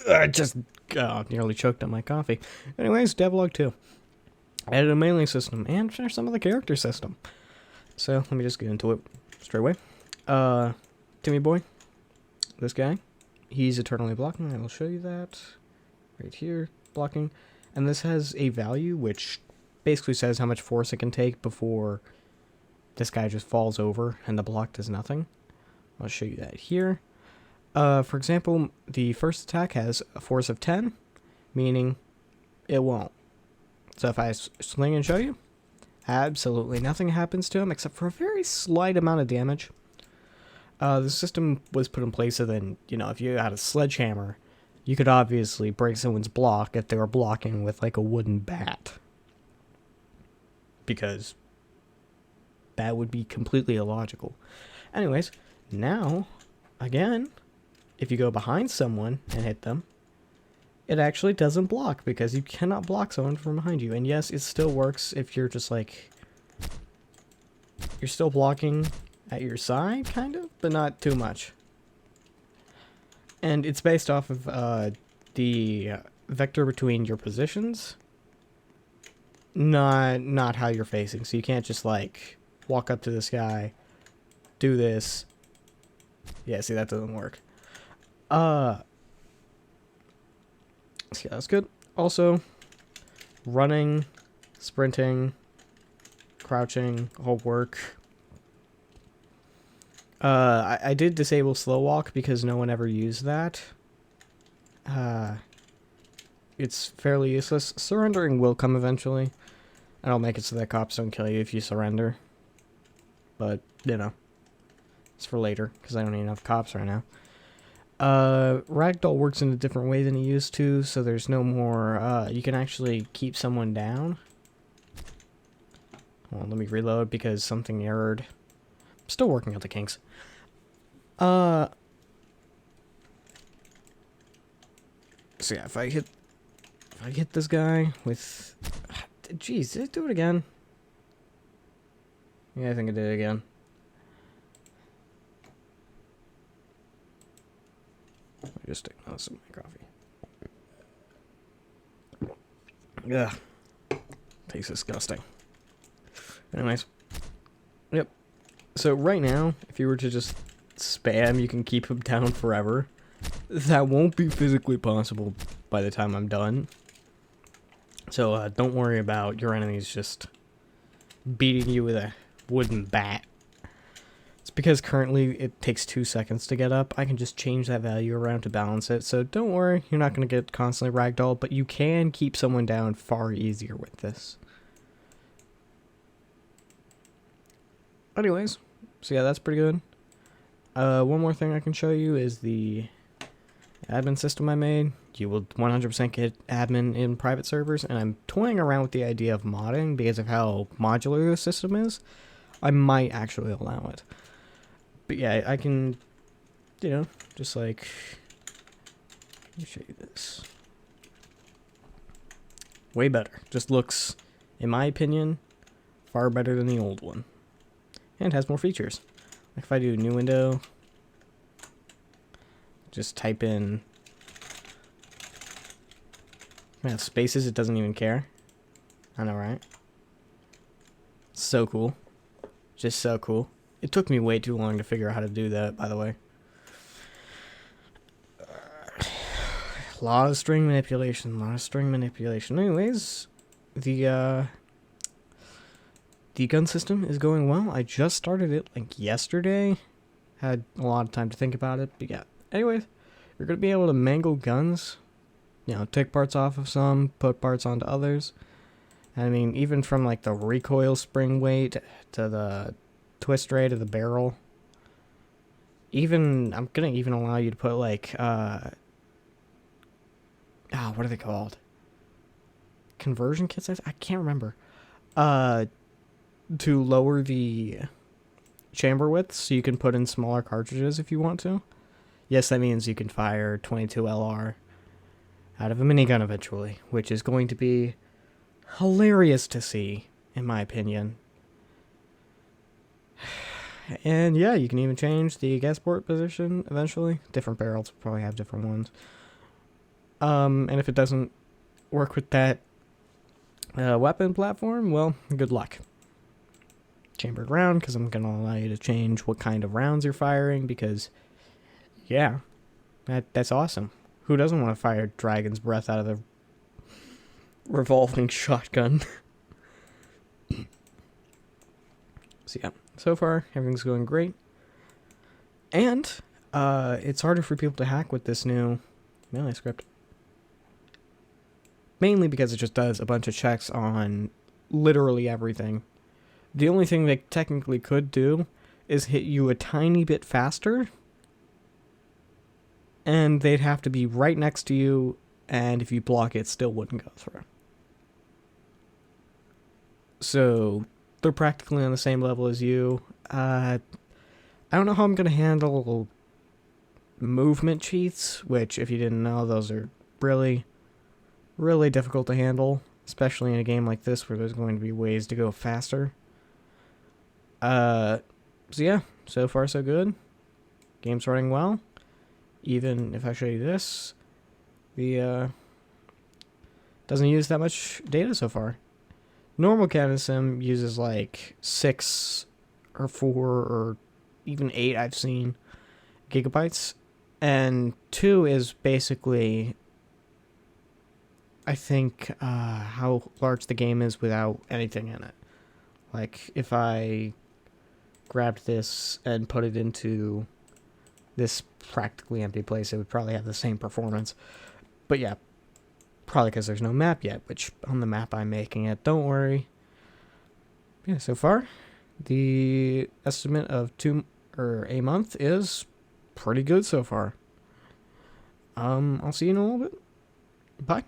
I just nearly choked on my coffee. Anyways, devlog 2. Added a melee system and finished some of the character system. So let me just get into it straight away. Timmy boy, this guy, he's eternally blocking. I will show you that right here, blocking. And this has a value which basically says how much force it can take before this guy just falls over and the block does nothing. I'll show you that here. For example, the first attack has a force of 10, meaning it won't. So if I swing and show you, absolutely nothing happens to him except for a very slight amount of damage. The system was put in place so then, you know, if you had a sledgehammer, you could obviously break someone's block if they were blocking with like a wooden bat. Because that would be completely illogical. Anyways, now, again, if you go behind someone and hit them, it actually doesn't block because you cannot block someone from behind you. And yes, it still works if you're just like, you're still blocking at your side, kind of, but not too much. And it's based off of the vector between your positions, not how you're facing. So you can't just like walk up to this guy, do this. Yeah, see, that doesn't work. Yeah, that's good. Also, running, sprinting, crouching, all work. I did disable slow walk because no one ever used that. It's fairly useless. Surrendering will come eventually. And I'll make it so that cops don't kill you if you surrender. But, you know, it's for later because I don't need enough cops right now. Ragdoll works in a different way than he used to, so there's no more, you can actually keep someone down. Well, let me reload because something errored. I'm still working out the kinks. So yeah, if I hit this guy with, jeez, did it do it again? Yeah, I think I did it again. Just take another sip of my coffee. Ugh. Tastes disgusting. Anyways. Yep. So right now, if you were to just spam, you can keep him down forever. That won't be physically possible by the time I'm done. So don't worry about your enemies just beating you with a wooden bat. It's because currently it takes 2 seconds to get up. I can just change that value around to balance it. So don't worry, you're not going to get constantly ragdolled, but you can keep someone down far easier with this. Anyways, so yeah, that's pretty good. One more thing I can show you is the admin system I made. You will 100% get admin in private servers, and I'm toying around with the idea of modding because of how modular the system is. I might actually allow it. But yeah, I can, you know, just like, let me show you this. Way better. Just looks, in my opinion, far better than the old one. And has more features. Like if I do new window, just type in, man, spaces, it doesn't even care. I know, right? So cool. Just so cool. It took me way too long to figure out how to do that, by the way. A lot of string manipulation, Anyways, the gun system is going well. I just started it, like, yesterday. Had a lot of time to think about it, but yeah. Anyways, you're going to be able to mangle guns. You know, take parts off of some, put parts onto others. I mean, even from, like, the recoil spring weight to the twist rate of the barrel. Even, I'm gonna even allow you to put like, what are they called? Conversion kits? I can't remember. To lower the chamber width so you can put in smaller cartridges if you want to. Yes, that means you can fire 22 LR out of a minigun eventually, which is going to be hilarious to see, in my opinion. And yeah, you can even change the gas port position eventually. Different barrels probably have different ones. And if it doesn't work with that weapon platform, well, good luck. Chambered round, because I'm going to allow you to change what kind of rounds you're firing, because, yeah, that's awesome. Who doesn't want to fire Dragon's Breath out of the revolving shotgun? So yeah, so far, everything's going great. And it's harder for people to hack with this new melee script. Mainly because it just does a bunch of checks on literally everything. The only thing they technically could do is hit you a tiny bit faster, and they'd have to be right next to you, and if you block it, still wouldn't go through. So they're practically on the same level as you. I don't know how I'm going to handle movement cheats, which, if you didn't know, those are really, really difficult to handle, especially in a game like this where there's going to be ways to go faster. So yeah, so far so good. Game's running well. Even if I show you this, the doesn't use that much data so far. Normal Canvas Sim uses like 6 or 4 or even 8 I've seen gigabytes, and 2 is basically, I think, how large the game is without anything in it. Like if I grabbed this and put it into this practically empty place, it would probably have the same performance. But yeah, probably because there's no map yet, which on the map I'm making it, don't worry. Yeah, so far, the estimate of a month is pretty good so far. I'll see you in a little bit. Bye.